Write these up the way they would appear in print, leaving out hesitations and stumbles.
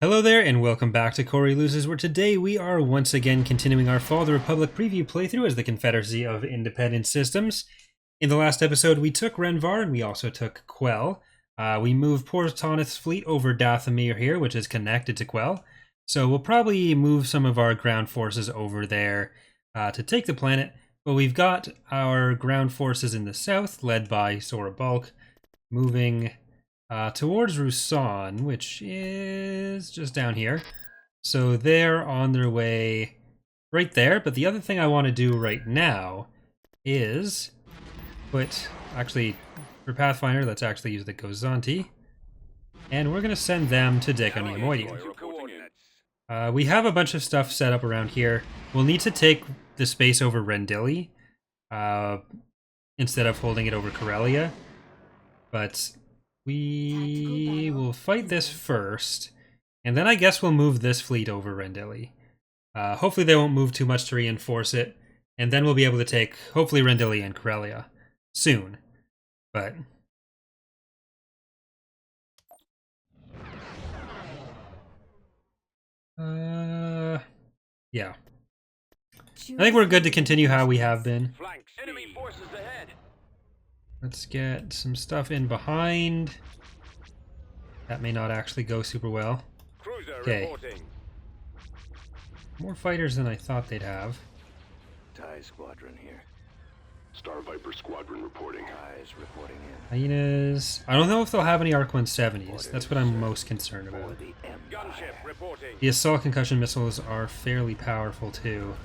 Hello there, and welcome back to Ruses, where today we are once again continuing our Fall of the Republic preview playthrough as the Confederacy of Independent Systems. In the last episode, we took Renvar, and we also took Quell. We moved Portanith's fleet over Dathomir here, which is connected to Quell. So we'll probably move some of our ground forces over there to take the planet. But we've got our ground forces in the south, led by Sora Bulk, moving towards Ruse, which is just down here. So they're on their way right there. But the other thing I want to do right now is actually, for Pathfinder, let's actually use the Gozanti. And we're going to send them to Deconiamoidia. We have a bunch of stuff set up around here. We'll need to take the space over Rendili instead of holding it over Corellia. But we will fight this first, and then I guess we'll move this fleet over Rendili. Hopefully they won't move too much to reinforce it, and then we'll be able to take, hopefully, Rendili and Corellia soon. But yeah. I think we're good to continue how we have been. Enemy forces ahead. Let's get some stuff in behind. That may not actually go super well. Okay. More fighters than I thought they'd have. TIE squadron here. Star Viper squadron reporting. TIEs reporting in. Hyenas. I don't know if they'll have any Arc 170s. That's what I'm most concerned about. Gunship reporting. The assault concussion missiles are fairly powerful too.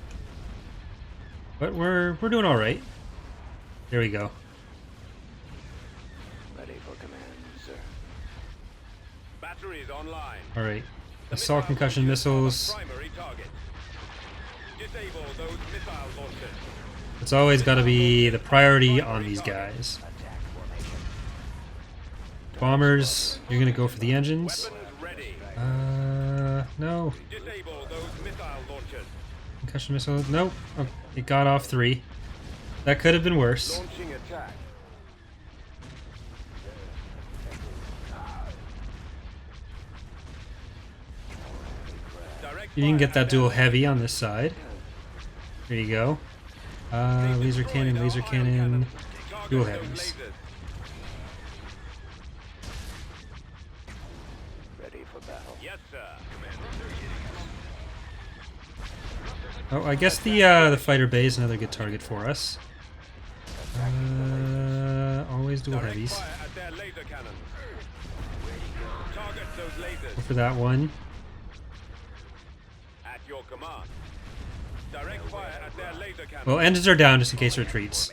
But we're doing all right. There we go. Ready for command, sir. Batteries online. All right. Assault concussion missiles. Primary target. Disable those missile launchers. It's always got to be the priority on these guys. Attack formation. Bombers, you're gonna go for the engines. Weapons ready. No. Disable those missile launchers. Concussion missile. Nope. Oh, it got off 3. That could have been worse. Launching attack. Direct You can get fire that dual heavy on this side. There you go. Laser cannon, dual heavies. Ready for battle. Yes, sir. Oh, I guess the fighter bay is another good target for us. Always dual Direct heavies. fire at their laser cannons. Target those lasers. Go for that one. At your command. Direct fire at their laser cannons. Well, engines are down just in case it retreats.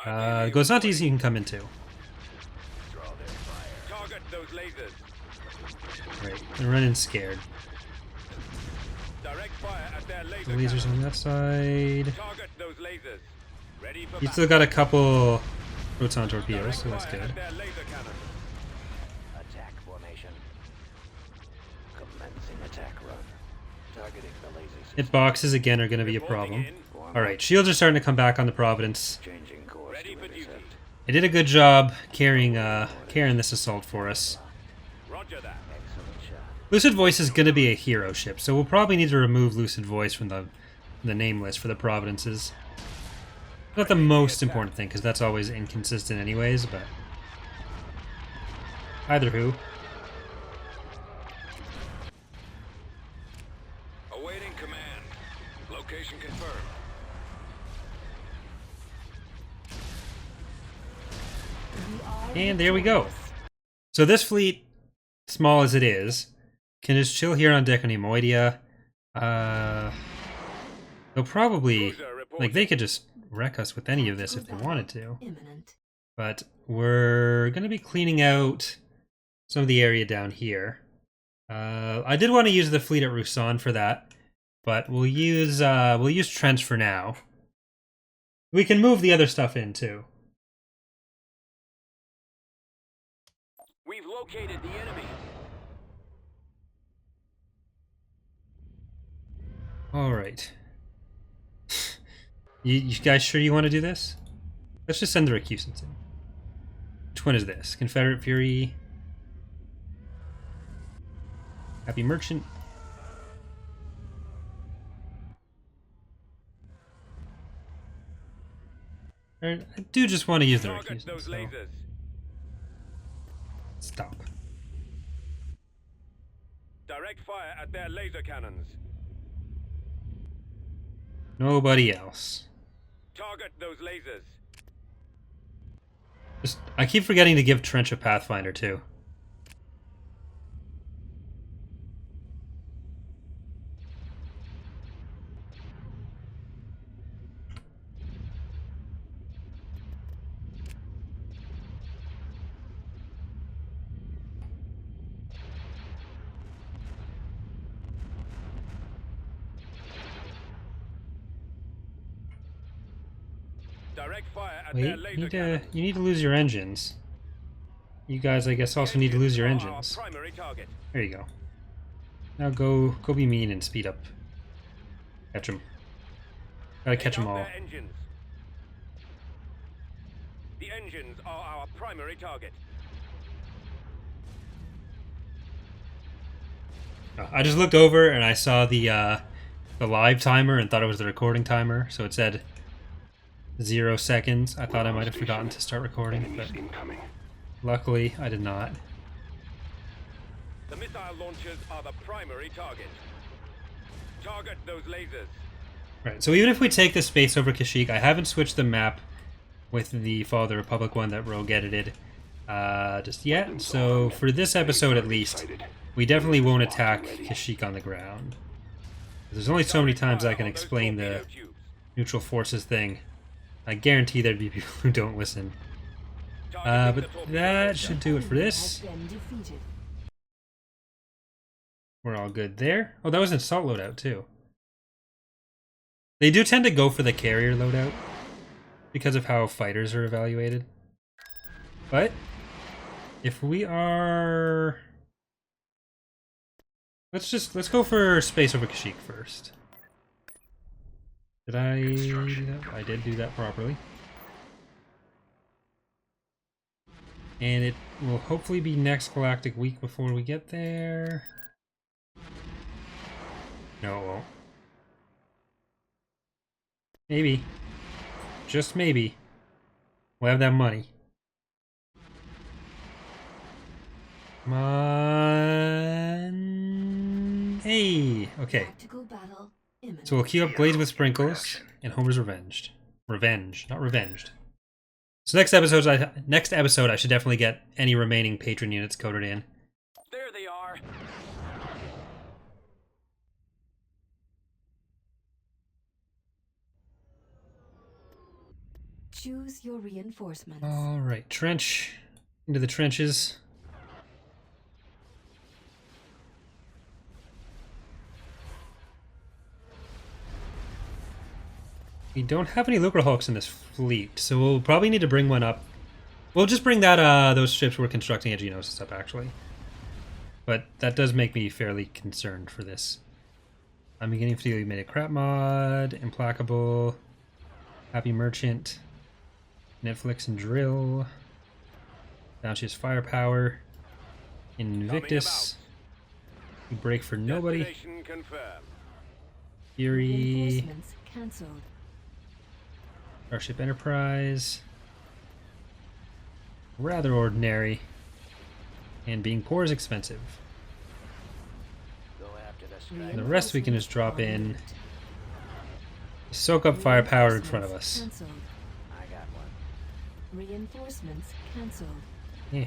Formation. Gozantis you can come into. Draw their fire. Target those lasers. Right, they're running scared. Direct fire at their laser The lasers on that side. Target those lasers. Ready for You still got a couple proton torpedoes, so that's good. Their laser cannon. Attack formation. Commencing attack run. Targeting the lasers. Hit boxes again are going to be a problem. Alright, shields are starting to come back on the Providence. Changing course. Ready for duty. They did a good job carrying this assault for us. Roger that. Excellent shot. Lucid Voice is going to be a hero ship, so we'll probably need to remove Lucid Voice from the name list for the Providences. Not the most important thing, because that's always inconsistent anyways, but either who. Awaiting command. Location confirmed. And there we go. So this fleet, small as it is, can just chill here on Deconiamoidia. They'll probably, like, they could just wreck us with any of this if they wanted to. But we're going to be cleaning out some of the area down here. I did want to use the fleet at Rusan for that, but we'll use Trench for now. We can move the other stuff in too. We've located the enemy. All right. You guys sure you want to do this? Let's just send the recusants in. Which one is this? Confederate Fury. Happy merchant. I do just want to use the Target recusant, those so lasers. stop. Direct fire at their laser cannons. Nobody else. Target those lasers. I keep forgetting to give Trench a Pathfinder too. Direct fire at Wait, their laser cannons. you need to lose your engines. You guys, I guess, also need to lose your engines. Our primary target. There you go. Now go be mean and speed up. Catch them. Gotta catch them all. Their engines. The engines are our primary target. I just looked over and I saw the live timer and thought it was the recording timer, so it said 0 seconds. I thought I might have forgotten to start recording, Enemies but incoming. luckily I did not. The missile launchers are the primary target. Target those lasers. Right, so even if we take the space over Kashyyyk, I haven't switched the map with the Fall of the Republic one that Rogue edited just yet. So for this episode at least, we definitely won't attack Kashyyyk on the ground. There's only so many times I can explain the neutral forces thing. I guarantee there'd be people who don't listen. But that should do it for this. We're all good there. Oh, that was an assault loadout too. They do tend to go for the carrier loadout because of how fighters are evaluated. But if we are... Let's go for space over Kashyyyk first. Did I do that? I did do that properly. And it will hopefully be next Galactic Week before we get there. No, it won't. Maybe. Just maybe. We'll have that money. Come on. Hey! Okay. So we'll queue up Glaze with Sprinkles and Homer's Revenged. Revenge, not revenged. So next episode I should definitely get any remaining patron units coded in. There they are. Choose your reinforcements. Alright, trench. Into the trenches. We don't have any Lucrehulks in this fleet, so we'll probably need to bring one up. We'll just bring that those ships we're constructing at Geonosis up, actually. But that does make me fairly concerned for this. I'm beginning to feel we made a crap mod, Implacable, Happy Merchant, Netflix and Drill, Bounty's Firepower, Invictus, we break for nobody, Destination confirmed. Fury, Reinforcements cancelled. Starship Enterprise, rather ordinary, and being poor is expensive. Go after And the rest we can just drop in, soak up firepower in front of us. Cancelled. I got one. Reinforcements cancelled. Yeah.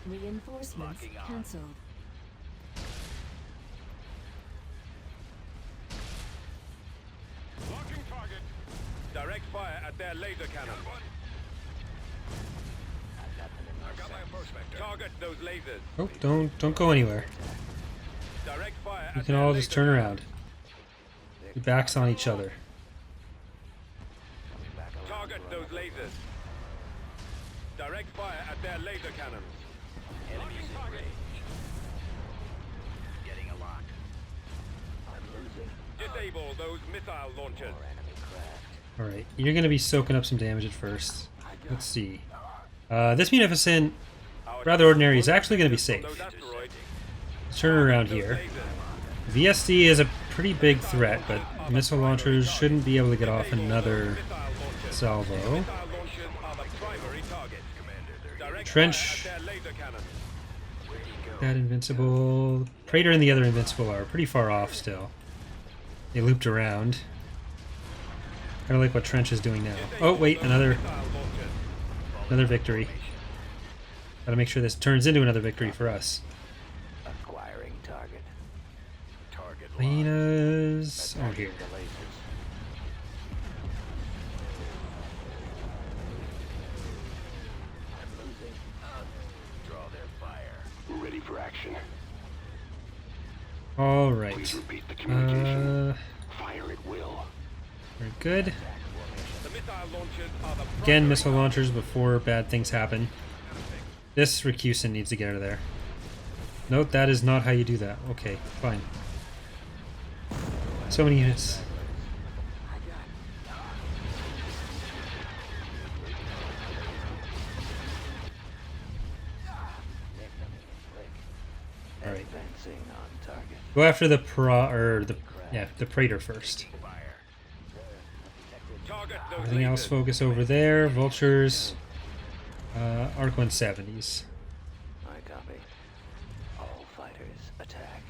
Reinforcements Locking on. cancelled. Locking target. Direct fire at their laser cannon. I got my prospector. Target those lasers. Oh, don't go anywhere. Direct fire You at can their all just laser turn cannons. around. Your backs on each other. Target those lasers. Direct fire at their laser cannons. Enemies in range. Getting a lock. I'm losing. Disable those missile launchers. Alright, you're going to be soaking up some damage at first. Let's see. This Munificent, rather ordinary, is actually going to be safe. Those asteroids. Let's turn around here. VSD is a pretty big threat, but missile launchers shouldn't be able to get off another salvo. Trench, that invincible. Praetor and the other invincible are pretty far off still. They looped around. Kind of like what Trench is doing now. Oh wait, another victory. Gotta make sure this turns into another victory for us. Acquiring target. Target Hyenas. Oh, here. Draw their fire. We're ready for action. All right. Please repeat the communication. Fire at will. Very good. The missile launchers are the Again, missile launchers before bad things happen. This Recusin needs to get out of there. Note, that is not how you do that. Okay, fine. So many units. Alright. Advancing on target. Go after the the Praetor first. target those Everything else lasers. focus over there. Vultures. Arc 170s. I copy. All fighters attack.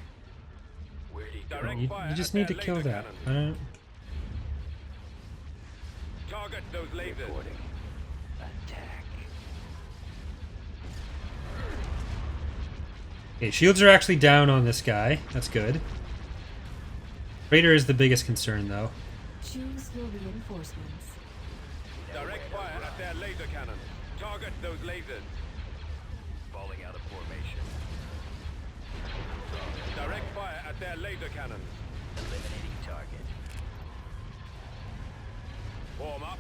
Where'd he go? Direct You fire just at need to their kill laser that. cannons. Target those lasers. Reporting. Attack. Okay, shields are actually down on this guy. That's good. Raider is the biggest concern, though. Choose your reinforcements. Direct fire at their laser cannons. Target those lasers. Falling out of formation. Direct fire at their laser cannons. Eliminating target. Warm up.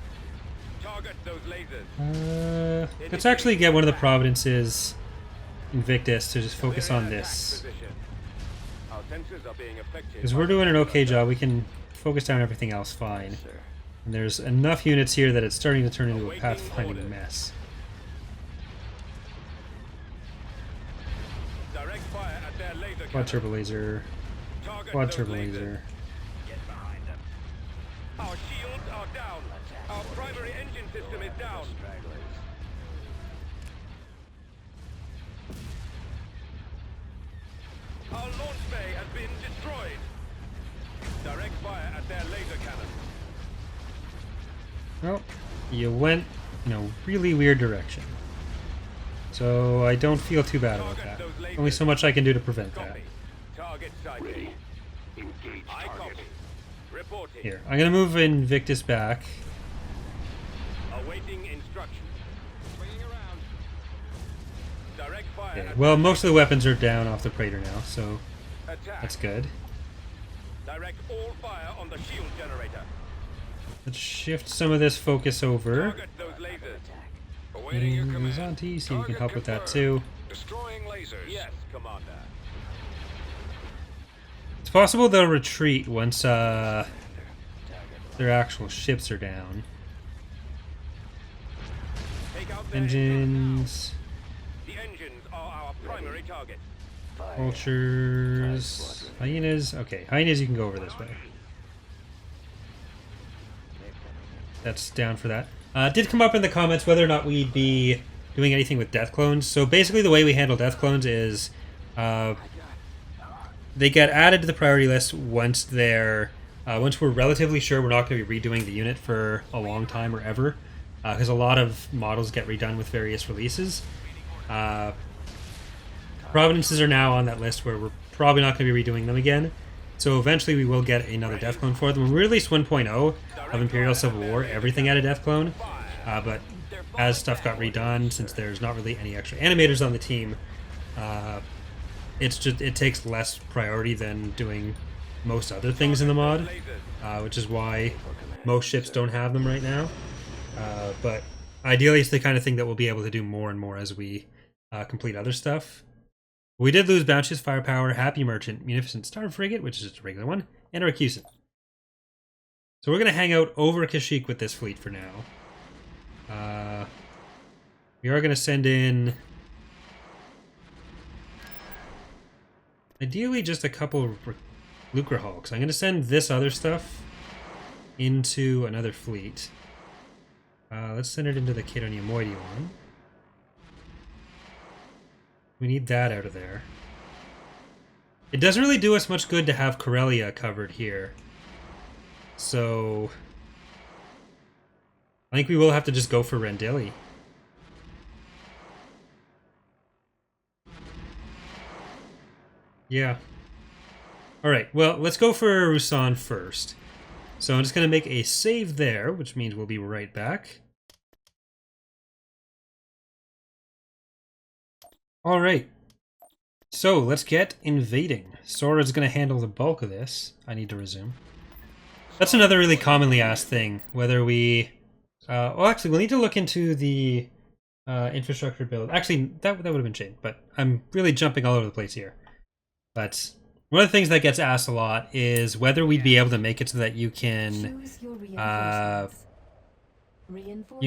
Target those lasers. Let's actually get one of the Providences, Invictus, to just focus on Attack this. position. Our sensors are being affected. Because we're doing an okay job. We can focus down everything else fine. Sir. And there's enough units here that it's starting to turn into a pathfinding mess. Direct fire at their laser Quad cannons. turbo laser. Target Quad those turbo lasers. laser. Get behind them. Our shields are down. Attack Our formation. primary engine system is down. Stragglers. Our launch bay has been destroyed. Direct fire at their laser cannons. Well, you went in a really weird direction. So I don't feel too bad about that. Only so much I can do to prevent that. Copy. Target sighted. Ready. Engage I target. copy. Reporting. Here, I'm gonna move Invictus back. Awaiting instructions. Swinging around. Direct fire Okay, at well, their most of the weapons are down off the Praetor now, so attack. that's good. Direct all fire on the shield generator. Let's shift some of this focus over. Target those lasers. Awaiting your command. Zanti, so you can Target help with that confirmed. too. Destroying lasers. Yes, Commander. It's possible they'll retreat once their actual ships are down. Take out their Engines, The engines are our primary target. vultures, hyenas. Okay, hyenas, you can go over this way. That's down for that. It did come up in the comments whether or not we'd be doing anything with death clones. So basically the way we handle death clones is they get added to the priority list once they're once we're relatively sure we're not going to be redoing the unit for a long time or ever, because a lot of models get redone with various releases. Providences are now on that list where we're probably not going to be redoing them again. So eventually we will get another death clone for them. When we released 1.0 of Imperial Civil War, everything had a death clone. But as stuff got redone, since there's not really any extra animators on the team, it takes less priority than doing most other things in the mod, which is why most ships don't have them right now. But ideally, it's the kind of thing that we'll be able to do more and more as we complete other stuff. We did lose Bounteous Firepower, Happy Merchant, Munificent Star Frigate, which is just a regular one, and a Recusin. So we're going to hang out over Kashyyyk with this fleet for now. We are going to send in Ideally, just a couple Lucre Hulks. I'm going to send this other stuff into another fleet. Let's send it into the Kedoniamoidi one. We need that out of there. It doesn't really do us much good to have Corellia covered here. So I think we will have to just go for Rendili. Yeah. Alright, well, let's go for Rusan first. So I'm just going to make a save there, which means we'll be right back. Alright. So, let's get invading. Sora's going to handle the bulk of this. I need to resume. That's another really commonly asked thing, whether we... well, actually, we'll need to look into the infrastructure build. Actually, that would have been changed, but I'm really jumping all over the place here. But one of the things that gets asked a lot is whether we'd be able to make it so that you can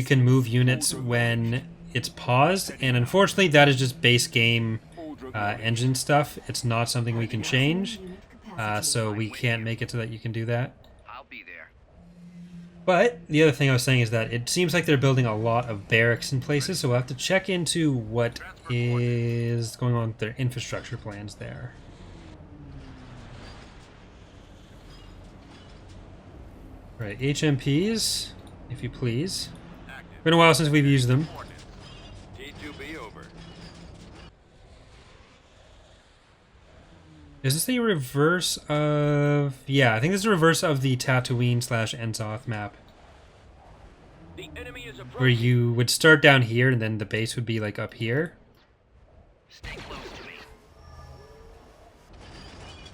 move units when it's paused, and unfortunately that is just base game engine stuff. It's not something we can change, so we can't make it so that you can do that. I'll be there. But the other thing I was saying is that it seems like they're building a lot of barracks in places, so we'll have to check into what is going on with their infrastructure plans there. Right, HMPs, if you please. Been a while since we've used them. T2B over. Is this a reverse of... Yeah, I think this is a reverse of the Tatooine/Enzoth map. The enemy is Where approaching. you would start down here and then the base would be like up here. Stay close to me.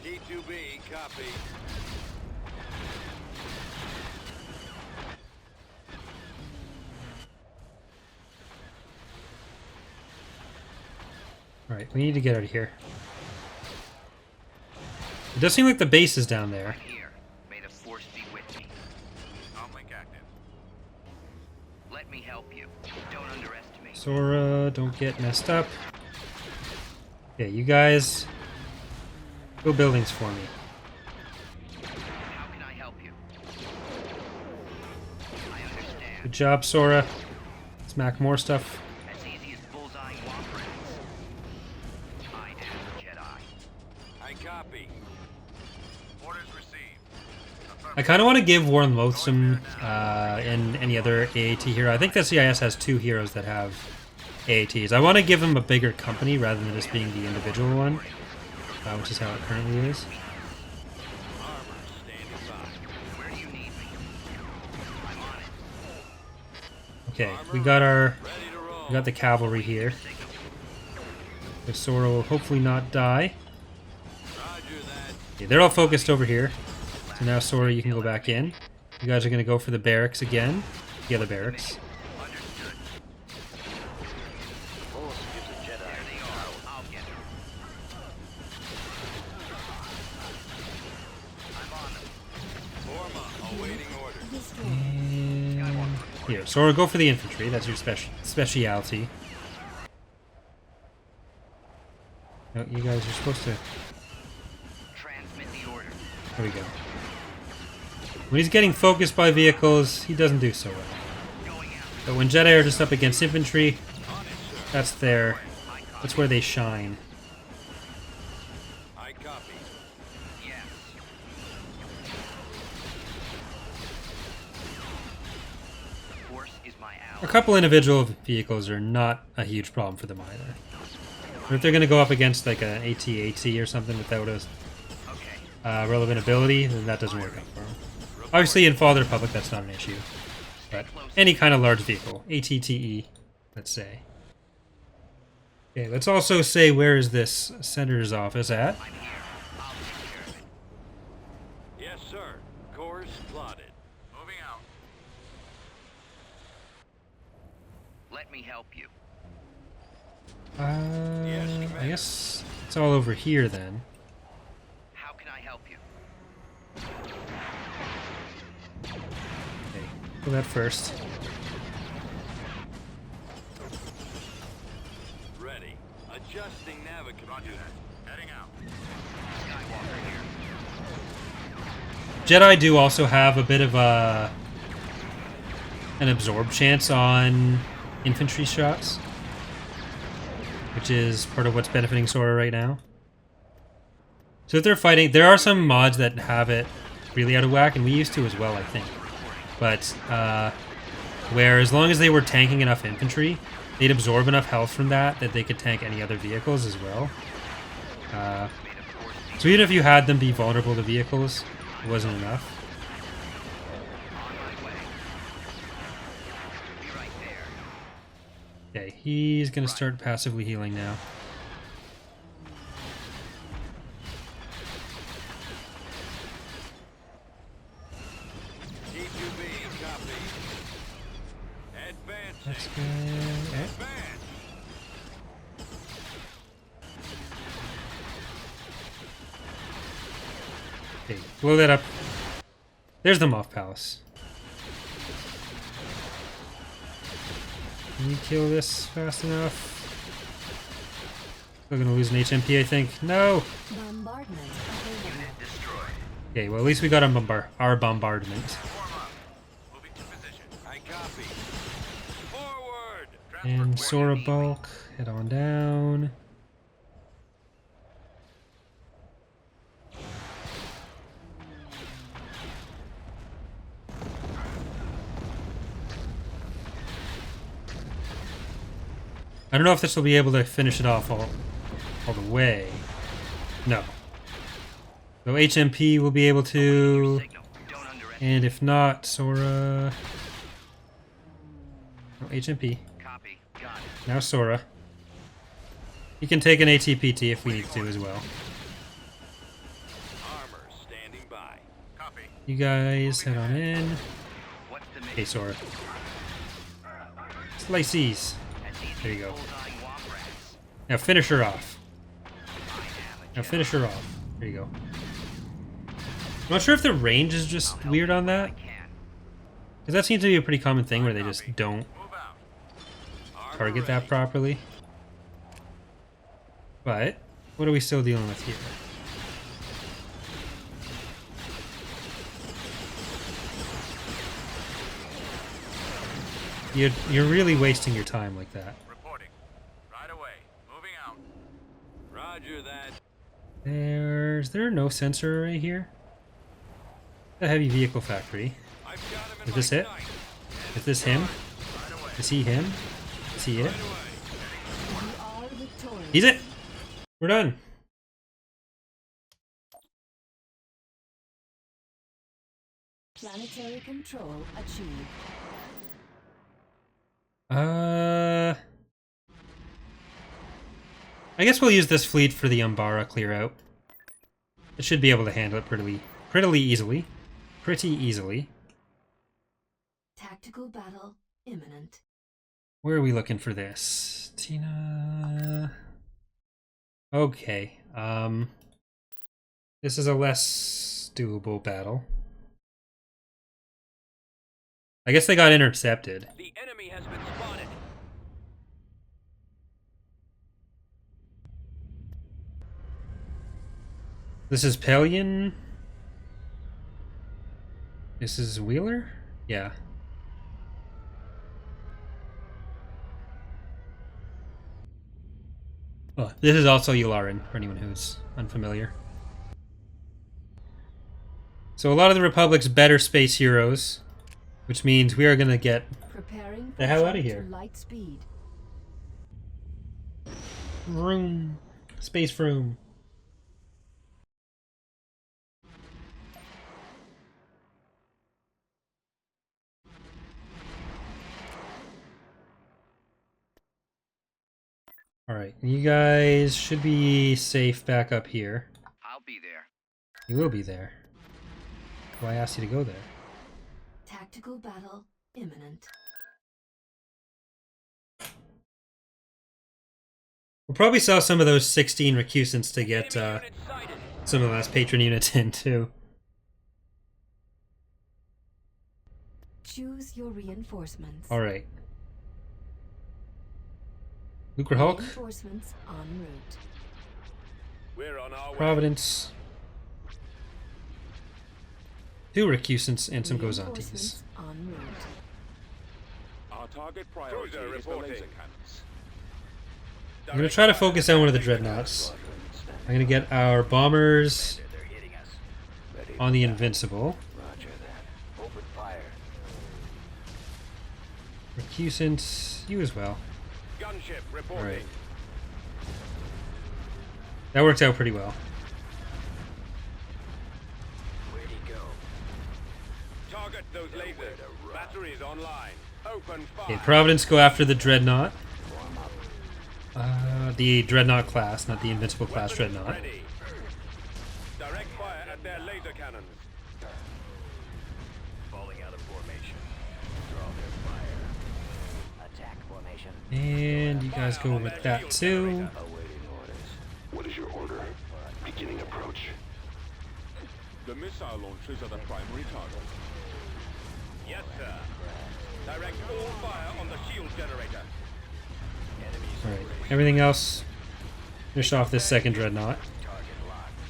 T2B, copy. Alright, we need to get out of here. It does seem like the base is down there. Here. May the force be with me. Comlink active. Let me help you. Don't underestimate. Sora, don't get messed up. Okay, you guys... Go buildings for me. How can I help you? I understand. Good job, Sora. Smack more stuff. As easy as bullseyeing Womp rats. I am Jedi. I copy. Orders received. I kind of want to give Warren Loathsome and any other AAT hero. I think the CIS has 2 heroes that have AATs. I want to give him a bigger company rather than just being the individual one, which is how it currently is. Armor standing by. Where do you need me? I'm on it. Okay, we got Ready to roll. we got the cavalry here. The Sora will hopefully not die. Roger that. Okay, they're all focused over here. So now Sora, you can go back in. You guys are going to go for the barracks again. The other barracks. Understood. Force gives a Jedi. There they are. I'll get them. I'm on them. Form up. Awaiting orders. Destroy. And here, Sora, go for the infantry. That's your specialty. No, you guys are supposed to... Transmit the order. There we go. When he's getting focused by vehicles, he doesn't do so well. Going out. But when Jedi are just up against infantry, On it, sir. that's where they shine. I copy. Yes. The force is my ally. A couple individual vehicles are not a huge problem for them either. But if they're going to go up against like an AT-AT or something without a Okay. relevant ability, then that doesn't work out for them. Obviously, in Father Republic, that's not an issue. But any kind of large vehicle, ATTE, let's say. Okay, let's also say where is this senator's office at? I'm here. I'll take care of it. Yes, sir. Course plotted. Moving out. Let me help you. I guess it's all over here then. How can I help you? Okay, do that first. Ready. Adjusting navigator. Roger that. Heading out. Skywalker here. Jedi do also have a bit of an absorb chance on infantry shots, which is part of what's benefiting Sora right now. So if they're fighting, there are some mods that have it really out of whack, and we used to as well, I think. But where as long as they were tanking enough infantry, they'd absorb enough health from that they could tank any other vehicles as well. So even if you had them be vulnerable to vehicles, it wasn't enough. On my way. Be right there. Okay, he's gonna start passively healing now. T2B, copy. Advancing. That's good. Okay. Advance. Okay, blow that up. There's the Moth Palace. Can you kill this fast enough? Still gonna lose an HMP, I think. No! Bombardment available. Unit destroyed. Okay, well at least we got our bombardment. Form up. Moving to position. I copy. Forward. And Sora bulk, head on down. I don't know if this will be able to finish it off all the way. No. So HMP will be able to, Signal. Don't underestimate. and if not, Sora. No, HMP. Copy. Got it. Now Sora. You can take an ATPT if we need to as well. Armor standing by. Copy. You guys head on in. What's the Okay, mission? Sora. Slices. As easy There you as go. bullseyeing womp rats. Now finish her off. I am a Now Jedi. finish her off. There you go. I'm not sure if the range is just I'll help weird you on when that. I can. Because that seems to be a pretty common thing where they just don't Move out. Armor target that ready. properly. But, what are we still dealing with here? You're really wasting your time like that. Reporting. Right away. Moving out. Roger that. Is there no sensor array here? The heavy vehicle factory. I've got him in Is this my it? sight. Is this him? Right away. Is he him? Is he it? Right away. You are victorious. He's it! We're done. Planetary control achieved. I guess we'll use this fleet for the Umbara clear out. It should be able to handle it pretty easily. Pretty easily. Tactical battle imminent. Where are we looking for this? Tina. Okay. This is a less doable battle. I guess they got intercepted. The enemy has been spotted. This is Pelion. This is Wheeler? Yeah. Oh, this is also Yularen, for anyone who's unfamiliar. So a lot of the Republic's better space heroes, which means we are going to get Preparing for the hell jump outta to here. light speed. room, space room. Alright, you guys should be safe back up here. I'll be there. You will be there. Well, I asked you to go there. Tactical battle imminent. We'll probably sell some of those 16 recusants to get Enemy unit sighted. some of the last patron units in too. Choose your reinforcements. Alright. Lucre Hulk. Reinforcements en route. We're on our way. Providence. 2 recusants and some Gozantes. Reinforcements en route. Our target priority is the laser cannons. I'm going to try to focus on one of the dreadnoughts. I'm going to get our bombers They're hitting us. on the Invincible. Roger that. Open fire. Recusants, you as well. Gunship reporting. Alright. That worked out pretty well. Where'd he go? Target those lasers. Batteries online. Open fire. Okay, Providence, go after the Dreadnought. The Dreadnought class, not the Invincible class Weapons Dreadnought. ready. Direct fire at their laser cannons. Falling out of formation. Draw their fire. Attack formation. And you guys go with that too. Awaiting orders. What is your order? Beginning approach. The missile launchers are the primary target. Yes, sir. Direct all fire on the shield generator. Alright, everything else, finish off this second Dreadnought.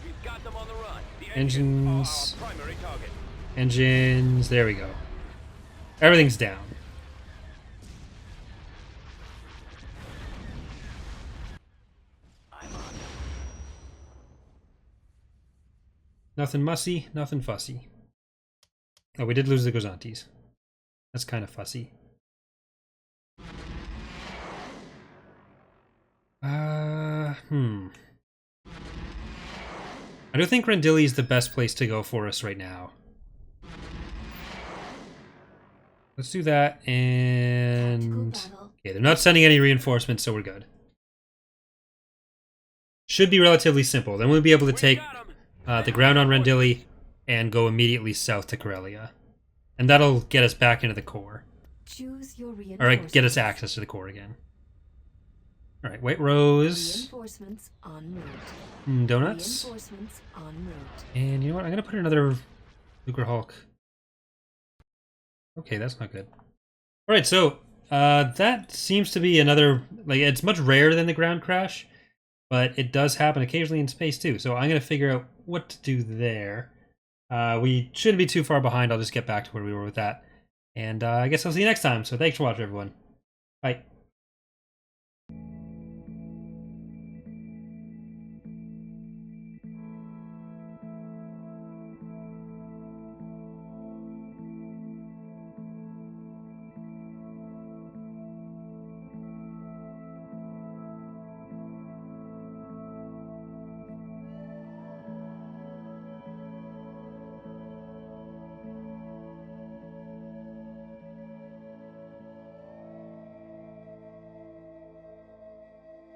We've got them on the run. The Engines. are our primary target. Engines, there we go. Everything's down. Nothing mussy, nothing fussy. Oh, we did lose the Gozantes. That's kind of fussy. I do think Rendili is the best place to go for us right now. Let's do that, and... Okay, they're not sending any reinforcements, so we're good. Should be relatively simple. Then we'll be able to take the ground on Rendili and go immediately south to Corellia. And that'll get us back into the core. Choose your Or reinforcements. get us access to the core again. Alright, White Rose. Reinforcements en route. Donuts. Reinforcements en route. And you know what? I'm going to put another Lucre Hulk. Okay, that's not good. Alright, so that seems to be another... Like, it's much rarer than the ground crash, but it does happen occasionally in space too. So I'm going to figure out what to do there. We shouldn't be too far behind. I'll just get back to where we were with that. And I guess I'll see you next time. So thanks for watching, everyone. Bye.